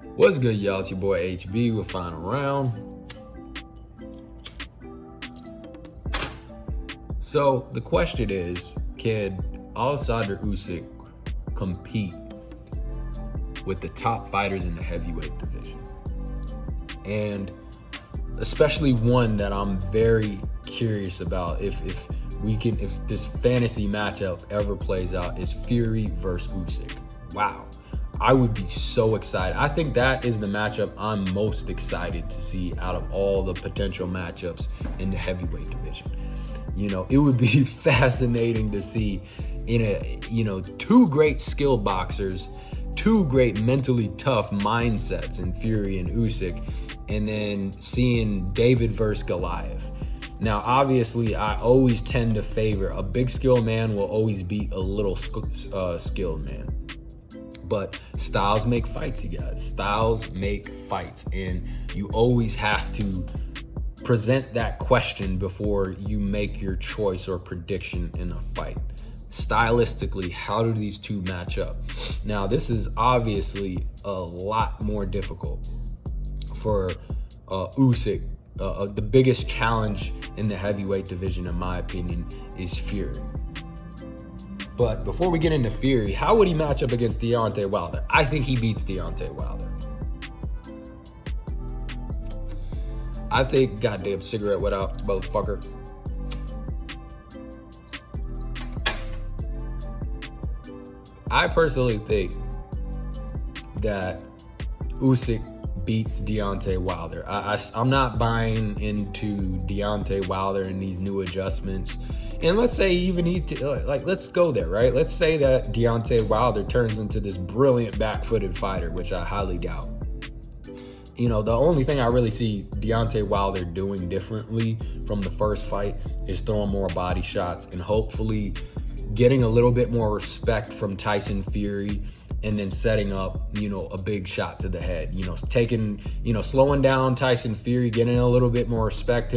What's good, y'all? It's your boy HB with Final Round. So the question is, can Alexander Usyk compete with the top fighters in the heavyweight division? And especially one that I'm very curious about if this fantasy matchup ever plays out is Fury versus Usyk. Wow. I would be so excited. I think that is the matchup I'm most excited to see out of all the potential matchups in the heavyweight division. It would be fascinating to see two great skill boxers, two great mentally tough mindsets in Fury and Usyk, and then seeing David versus Goliath. Now, obviously, I always tend to favor a big skill man will always beat a little skilled man. But styles make fights, you guys. Styles make fights. And you always have to present that question before you make your choice or prediction in a fight. Stylistically, how do these two match up? Now, this is obviously a lot more difficult for Usyk. The biggest challenge in the heavyweight division, in my opinion, is Fury. But before we get into Fury, how would he match up against Deontay Wilder? I think he beats Deontay Wilder. I think, goddamn cigarette without motherfucker. I personally think that Usyk beats Deontay Wilder. I'm not buying into Deontay Wilder and these new adjustments. And let's say let's go there, right? Let's say that Deontay Wilder turns into this brilliant back-footed fighter, which I highly doubt. The only thing I really see Deontay Wilder doing differently from the first fight is throwing more body shots and hopefully getting a little bit more respect from Tyson Fury, and then setting up, a big shot to the head, slowing down Tyson Fury, getting a little bit more respect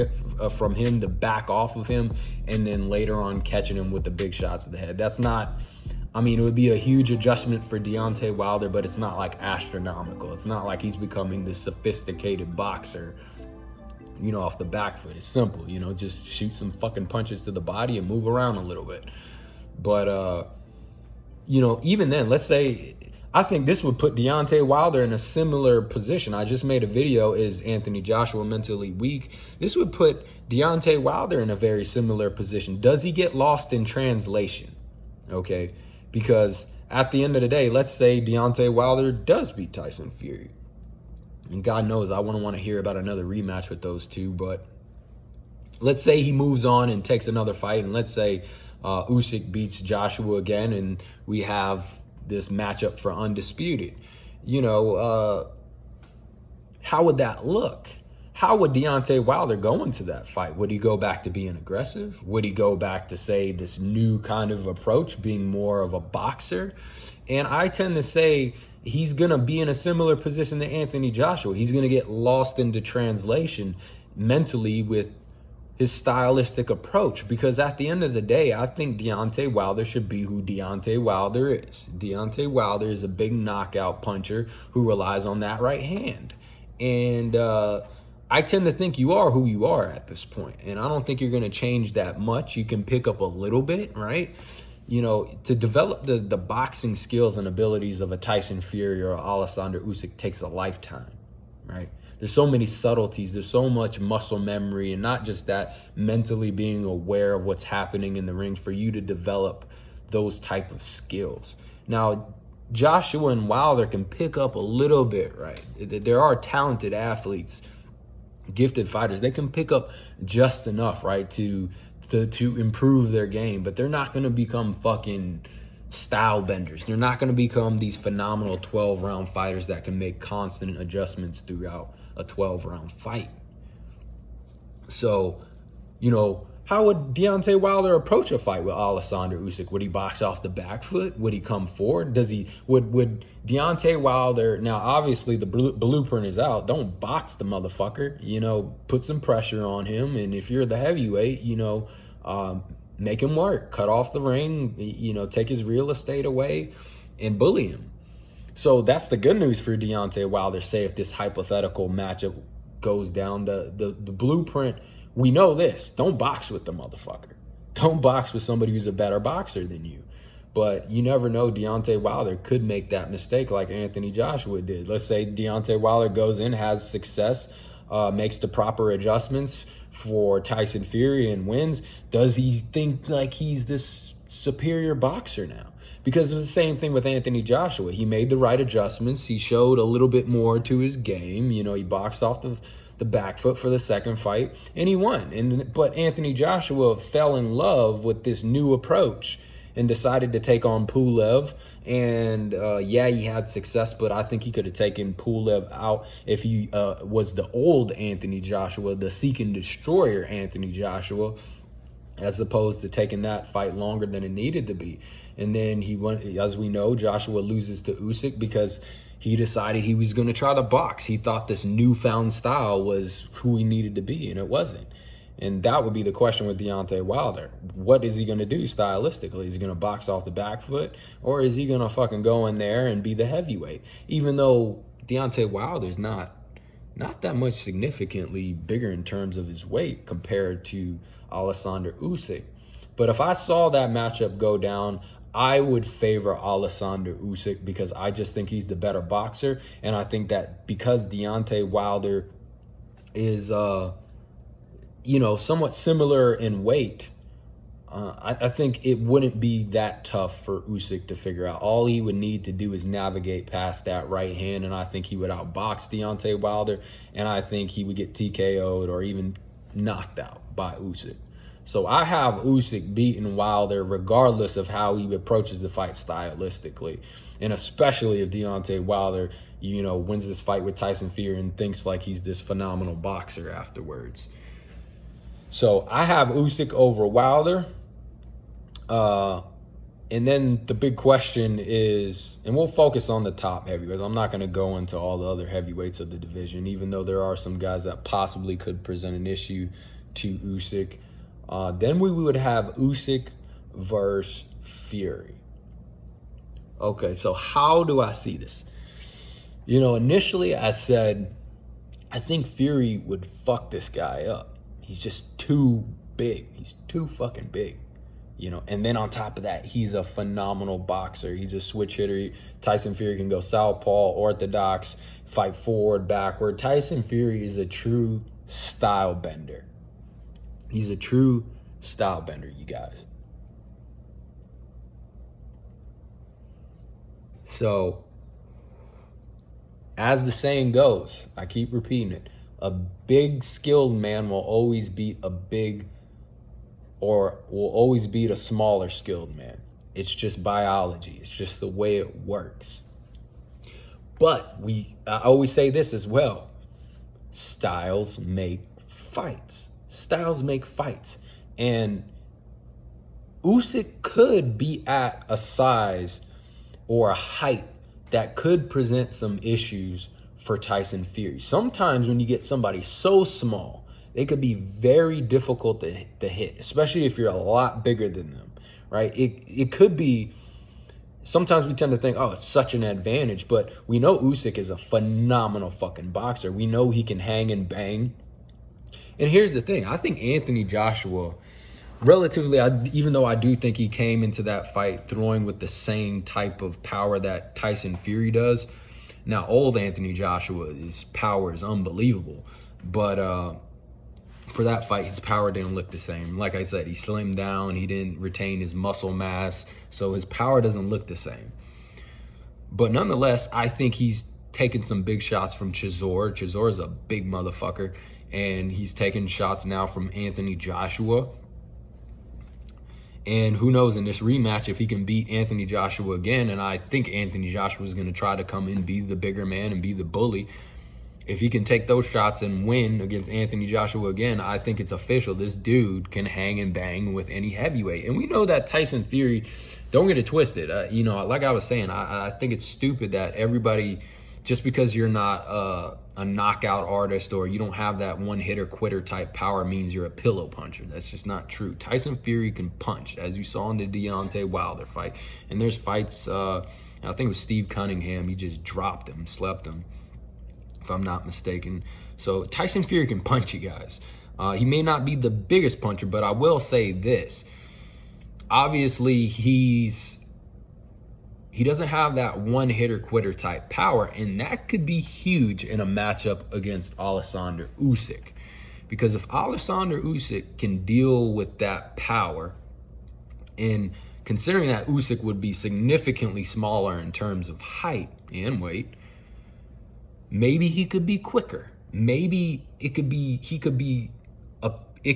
from him to back off of him, and then later on catching him with a big shot to the head. It would be a huge adjustment for Deontay Wilder, but it's not like astronomical. It's not like he's becoming this sophisticated boxer, off the back foot. It's simple, just shoot some fucking punches to the body and move around a little bit. But, even then, let's say, I think this would put Deontay Wilder in a similar position. I just made a video, is Anthony Joshua mentally weak? This would put Deontay Wilder in a very similar position. Does he get lost in translation? Okay, because at the end of the day, let's say Deontay Wilder does beat Tyson Fury. And God knows I wouldn't want to hear about another rematch with those two, but let's say he moves on and takes another fight, and let's say Usyk beats Joshua again, and we have this matchup for undisputed. How would that look? How would Deontay Wilder go into that fight? Would he go back to being aggressive? Would he go back to, say, this new kind of approach, being more of a boxer? And I tend to say he's going to be in a similar position to Anthony Joshua. He's going to get lost into translation mentally with his stylistic approach, because at the end of the day, I think Deontay Wilder should be who Deontay Wilder is. Deontay Wilder is a big knockout puncher who relies on that right hand. And I tend to think you are who you are at this point. And I don't think you're going to change that much. You can pick up a little bit, right? To develop the boxing skills and abilities of a Tyson Fury or Alexander Usyk takes a lifetime, right? There's so many subtleties. There's so much muscle memory, and not just that, mentally being aware of what's happening in the ring for you to develop those type of skills. Now, Joshua and Wilder can pick up a little bit, right? There are talented athletes, gifted fighters. They can pick up just enough, right, to improve their game, but they're not going to become fucking style benders. They're not going to become these phenomenal 12-round fighters that can make constant adjustments throughout a 12-round fight. So, how would Deontay Wilder approach a fight with Alexander Usyk? Would he box off the back foot? Would he come forward? Would Deontay Wilder, now obviously the blueprint is out. Don't box the motherfucker, put some pressure on him. And if you're the heavyweight, make him work, cut off the ring, take his real estate away and bully him. So that's the good news for Deontay Wilder. Say if this hypothetical matchup goes down, the blueprint, we know this. Don't box with the motherfucker. Don't box with somebody who's a better boxer than you. But you never know, Deontay Wilder could make that mistake like Anthony Joshua did. Let's say Deontay Wilder goes in, has success, makes the proper adjustments for Tyson Fury and wins. Does he think like he's this superior boxer now? Because it was the same thing with Anthony Joshua. He made the right adjustments. He showed a little bit more to his game. You know, he boxed off the back foot for the second fight, and he won. But Anthony Joshua fell in love with this new approach and decided to take on Pulev. And yeah, he had success, but I think he could have taken Pulev out if he was the old Anthony Joshua, the seek and destroyer Anthony Joshua, as opposed to taking that fight longer than it needed to be. And then he went, as we know, Joshua loses to Usyk because he decided he was going to try to box. He thought this newfound style was who he needed to be, and it wasn't. And that would be the question with Deontay Wilder. What is he going to do stylistically? Is he going to box off the back foot, or is he going to fucking go in there and be the heavyweight? Even though Deontay Wilder's not that much significantly bigger in terms of his weight compared to Alexander Usyk. But if I saw that matchup go down, I would favor Alexander Usyk because I just think he's the better boxer. And I think that because Deontay Wilder is, somewhat similar in weight, I think it wouldn't be that tough for Usyk to figure out. All he would need to do is navigate past that right hand, and I think he would outbox Deontay Wilder, and I think he would get TKO'd or even knocked out by Usyk. So I have Usyk beating Wilder regardless of how he approaches the fight stylistically, and especially if Deontay Wilder, wins this fight with Tyson Fury and thinks like he's this phenomenal boxer afterwards. So I have Usyk over Wilder. And then the big question is, and we'll focus on the top heavyweights. I'm not going to go into all the other heavyweights of the division, even though there are some guys that possibly could present an issue to Usyk. Then we would have Usyk versus Fury. Okay, so how do I see this? Initially I said, I think Fury would fuck this guy up. He's just too big. He's too fucking big. And then on top of that, he's a phenomenal boxer. He's a switch hitter. Tyson Fury can go southpaw, orthodox, fight forward, backward. Tyson Fury is a true style bender. He's a true style bender, you guys. So, as the saying goes, I keep repeating it, a big skilled man will always beat a smaller skilled man. It's just biology. It's just the way it works. But I always say this as well. Styles make fights. Styles make fights. And Usyk could be at a size or a height that could present some issues for Tyson Fury. Sometimes when you get somebody so small, they could be very difficult to hit, especially if you're a lot bigger than them, right? It could be, sometimes we tend to think, oh, it's such an advantage, but we know Usyk is a phenomenal fucking boxer. We know he can hang and bang. And here's the thing. I think Anthony Joshua, relatively, even though I do think he came into that fight throwing with the same type of power that Tyson Fury does. Now, old Anthony Joshua, his power is unbelievable. But for that fight, his power didn't look the same. Like I said, he slimmed down. He didn't retain his muscle mass. So his power doesn't look the same. But nonetheless, I think he's taken some big shots from Chisora. Chisora's a big motherfucker. And he's taking shots now from Anthony Joshua. And who knows in this rematch if he can beat Anthony Joshua again. And I think Anthony Joshua is going to try to come in, be the bigger man and be the bully. If he can take those shots and win against Anthony Joshua again, I think it's official. This dude can hang and bang with any heavyweight. And we know that Tyson Fury, don't get it twisted. Like I was saying, I think it's stupid that everybody, just because you're not a knockout artist or you don't have that one-hitter quitter type power means you're a pillow puncher. That's just not true. Tyson Fury can punch, as you saw in the Deontay Wilder fight. And there's fights I think it was Steve Cunningham. He just dropped him, slept him, if I'm not mistaken. So Tyson Fury can punch you guys. He may not be the biggest puncher, but I will say this. Obviously, he doesn't have that one-hitter quitter type power, and that could be huge in a matchup against Alexander Usyk. Because if Alexander Usyk can deal with that power, and considering that Usyk would be significantly smaller in terms of height and weight, maybe he could be quicker. Maybe it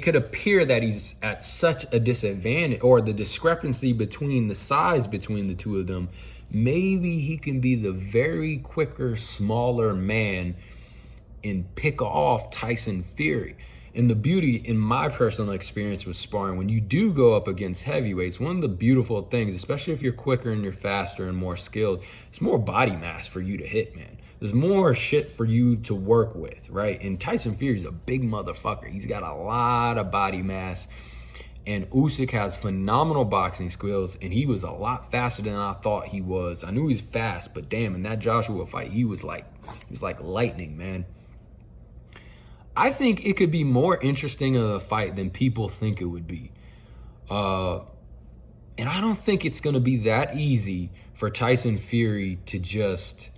could appear that he's at such a disadvantage, or the discrepancy between the size between the two of them, maybe he can be the very quicker, smaller man and pick off Tyson Fury. And the beauty, in my personal experience with sparring, when you do go up against heavyweights, one of the beautiful things, especially if you're quicker and you're faster and more skilled, it's more body mass for you to hit, man. There's more shit for you to work with, right? And Tyson Fury's a big motherfucker. He's got a lot of body mass. And Usyk has phenomenal boxing skills, and he was a lot faster than I thought he was. I knew he was fast, but damn, in that Joshua fight, he was like lightning, man. I think it could be more interesting of a fight than people think it would be. And I don't think it's going to be that easy for Tyson Fury to just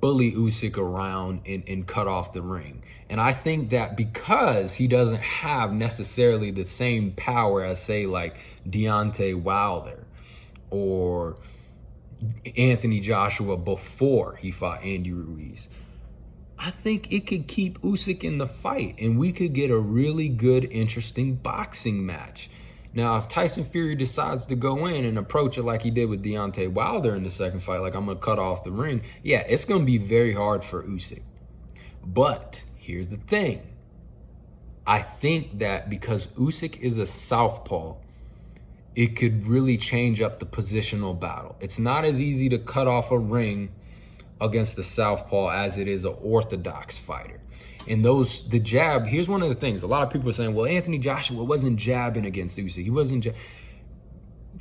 bully Usyk around and cut off the ring. And I think that because he doesn't have necessarily the same power as, say, like Deontay Wilder or Anthony Joshua before he fought Andy Ruiz, I think it could keep Usyk in the fight, and we could get a really good, interesting boxing match. Now, if Tyson Fury decides to go in and approach it like he did with Deontay Wilder in the second fight, like I'm going to cut off the ring, yeah, it's going to be very hard for Usyk. But here's the thing. I think that because Usyk is a southpaw, it could really change up the positional battle. It's not as easy to cut off a ring against the southpaw as it is an orthodox fighter. And the jab, here's one of the things. A lot of people are saying, well, Anthony Joshua wasn't jabbing against Usyk. He wasn't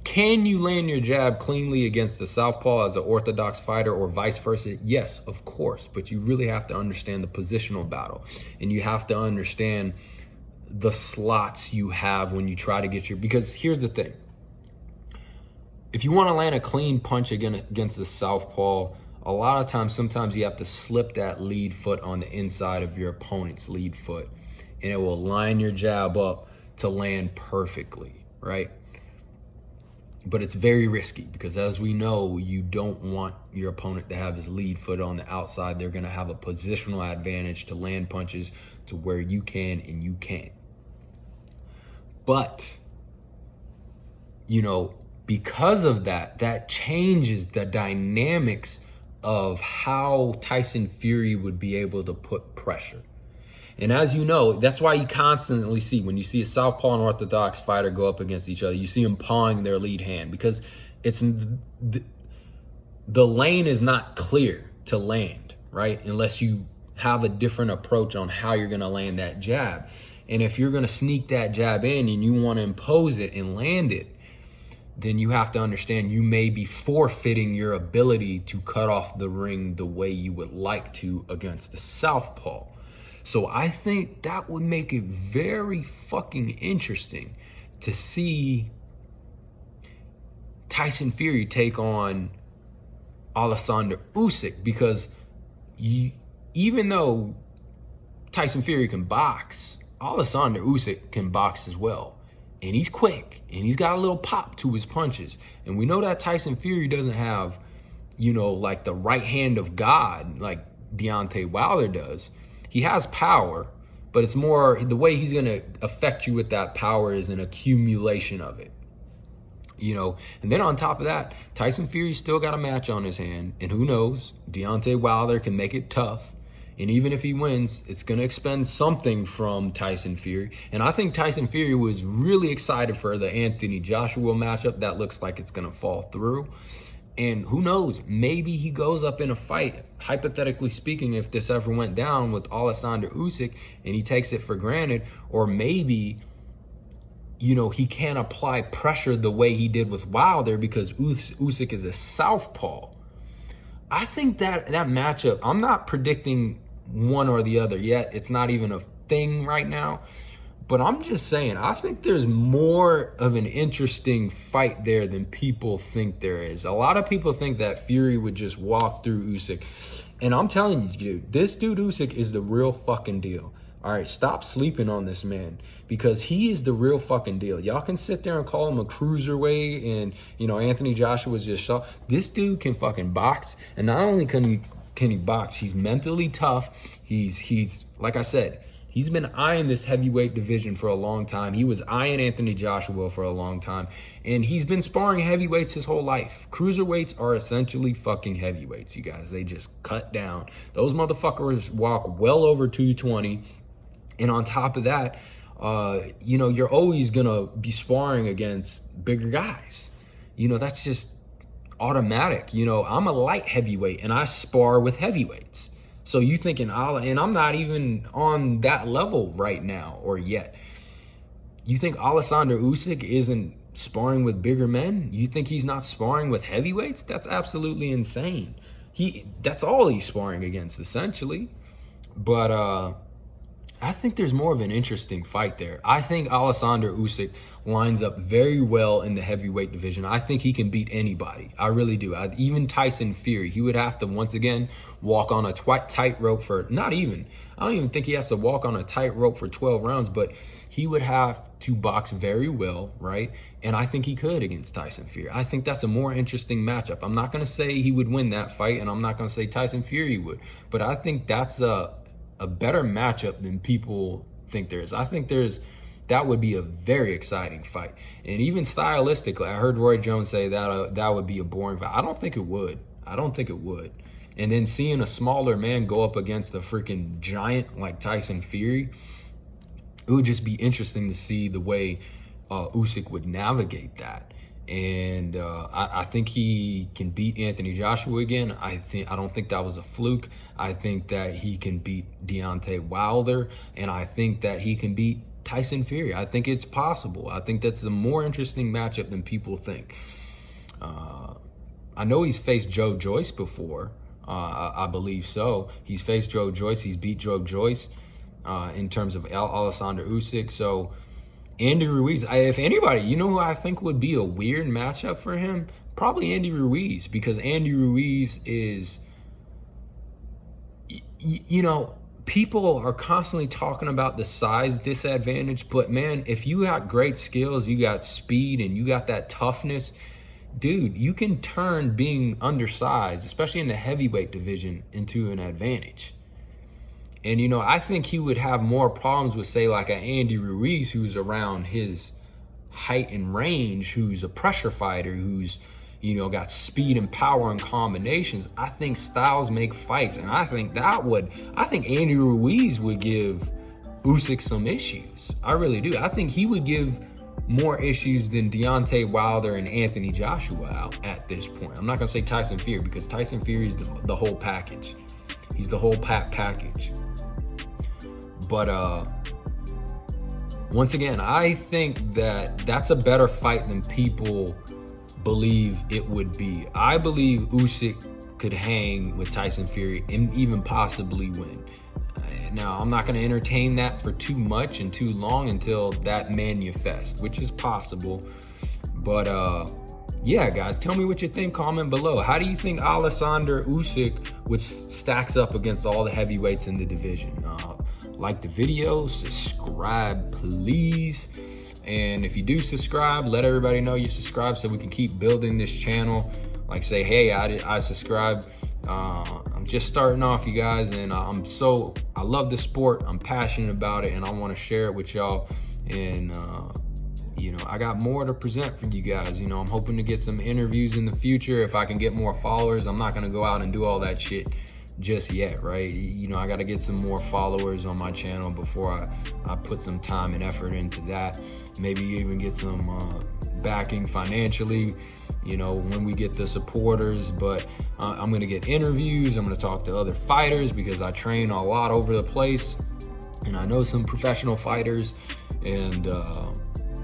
Can you land your jab cleanly against the southpaw as an orthodox fighter, or vice versa? Yes, of course. But you really have to understand the positional battle. And you have to understand the slots you have when you try to get because here's the thing. If you want to land a clean punch against the southpaw, a lot of times, sometimes you have to slip that lead foot on the inside of your opponent's lead foot, and it will line your jab up to land perfectly, right? But it's very risky because, as we know, you don't want your opponent to have his lead foot on the outside. They're going to have a positional advantage to land punches to where you can and you can't. But, because of that changes the dynamics of how Tyson Fury would be able to put pressure. And as you know, that's why you constantly see, when you see a southpaw and orthodox fighter go up against each other, you see them pawing their lead hand because it's the lane is not clear to land, right? Unless you have a different approach on how you're going to land that jab. And if you're going to sneak that jab in and you want to impose it and land it, then you have to understand you may be forfeiting your ability to cut off the ring the way you would like to against the southpaw. So I think that would make it very fucking interesting to see Tyson Fury take on Alexander Usyk, because even though Tyson Fury can box, Alexander Usyk can box as well. And he's quick, and he's got a little pop to his punches. And we know that Tyson Fury doesn't have, like the right hand of God like Deontay Wilder does. He has power, but it's more the way he's going to affect you with that power is an accumulation of it. And then on top of that, Tyson Fury's still got a match on his hand. And who knows, Deontay Wilder can make it tough. And even if he wins, it's going to expend something from Tyson Fury. And I think Tyson Fury was really excited for the Anthony Joshua matchup. That looks like it's going to fall through. And who knows, maybe he goes up in a fight, hypothetically speaking, if this ever went down with Alexander Usyk and he takes it for granted. Or maybe, he can't apply pressure the way he did with Wilder because Usyk is a southpaw. I think that matchup, I'm not predicting one or the other yet. It's not even a thing right now. But I'm just saying, I think there's more of an interesting fight there than people think there is. A lot of people think that Fury would just walk through Usyk. And I'm telling you, dude, this dude Usyk is the real fucking deal. All right, stop sleeping on this man because he is the real fucking deal. Y'all can sit there and call him a cruiserweight and, Anthony Joshua's just shot. This dude can fucking box. And not only can he box, he's mentally tough. He's like I said, he's been eyeing this heavyweight division for a long time. He was eyeing Anthony Joshua for a long time. And he's been sparring heavyweights his whole life. Cruiserweights are essentially fucking heavyweights, you guys. They just cut down. Those motherfuckers walk well over 220. And on top of that, you're always going to be sparring against bigger guys. That's just automatic. I'm a light heavyweight and I spar with heavyweights. So you thinking, and I'm not even on that level right now or yet. You think Alexander Usyk isn't sparring with bigger men? You think he's not sparring with heavyweights? That's absolutely insane. That's all he's sparring against, essentially. But I think there's more of an interesting fight there. I think Alexander Usyk lines up very well in the heavyweight division. I think he can beat anybody. I really do. Even Tyson Fury, he would have to, once again, walk on a tightrope for, I don't even think he has to walk on a tightrope for 12 rounds, but he would have to box very well, right? And I think he could against Tyson Fury. I think that's a more interesting matchup. I'm not going to say he would win that fight, and I'm not going to say Tyson Fury would, but I think that's a better matchup than people think there is. I think that would be a very exciting fight. And even stylistically, I heard Roy Jones say that would be a boring fight. I don't think it would. And then seeing a smaller man go up against a freaking giant like Tyson Fury, it would just be interesting to see the way Usyk would navigate that. And I think he can beat Anthony Joshua again. I don't think that was a fluke. I think that he can beat Deontay Wilder, and I think that he can beat Tyson Fury. I think it's possible. I think that's a more interesting matchup than people think. I know he's faced Joe Joyce before. I believe so. He's faced Joe Joyce. He's beat Joe Joyce in terms of Alexander Usyk. So Andy Ruiz, if anybody, who I think would be a weird matchup for him? Probably Andy Ruiz, because Andy Ruiz is, people are constantly talking about the size disadvantage, but man, if you got great skills, you got speed, and you got that toughness, dude, you can turn being undersized, especially in the heavyweight division, into an advantage. And, I think he would have more problems with, say, like an Andy Ruiz, who's around his height and range, who's a pressure fighter, who's, got speed and power and combinations. I think styles make fights. And I think Andy Ruiz would give Usyk some issues. I really do. I think he would give more issues than Deontay Wilder and Anthony Joshua out at this point. I'm not going to say Tyson Fury, because Tyson Fury is the whole package. He's the whole package. But once again, I think that that's a better fight than people believe it would be. I believe Usyk could hang with Tyson Fury and even possibly win. Now, I'm not going to entertain that for too much and too long until that manifests, which is possible. But yeah, guys, tell me what you think. Comment below. How do you think Alexander Usyk stacks up against all the heavyweights in the division? Like the video, subscribe, please. And if you do subscribe, let everybody know you subscribe so we can keep building this channel. Like, say, hey, I subscribe. I'm just starting off, you guys, and I love the sport. I'm passionate about it, and I want to share it with y'all. And I got more to present for you guys. I'm hoping to get some interviews in the future. If I can get more followers, I'm not going to go out and do all that shit just yet, right? I got to get some more followers on my channel before I put some time and effort into that. Maybe even get some backing financially, when we get the supporters. But I'm going to get interviews. I'm going to talk to other fighters, because I train a lot over the place, and I know some professional fighters. And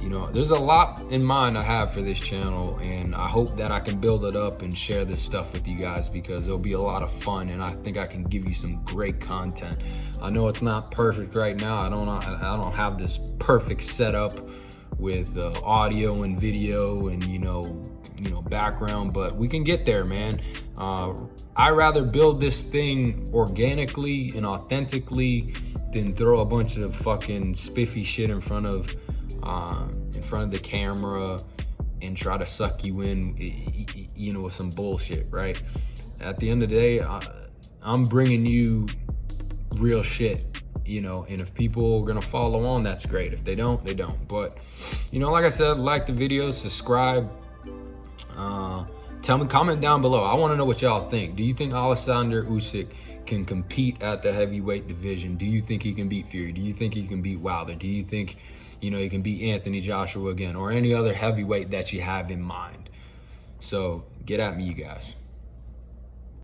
You know, there's a lot in mind I have for this channel, and I hope that I can build it up and share this stuff with you guys, because it'll be a lot of fun, and I think I can give you some great content. I know it's not perfect right now. I don't have this perfect setup with audio and video and you know background, but we can get there, man. I rather build this thing organically and authentically than throw a bunch of fucking spiffy shit in front of the camera and try to suck you in, you know, with some bullshit, right? At the end of the day, I'm bringing you real shit, you know, and if people are gonna follow on, that's great. If they don't, they don't. But, you know, like I said, like the video, subscribe. Tell me, comment down below. I want to know what y'all think. Do you think Alexander Usyk can compete at the heavyweight division? Do you think he can beat Fury? Do you think he can beat Wilder? Do you think, you know, he can beat Anthony Joshua again, or any other heavyweight that you have in mind? So get at me, you guys.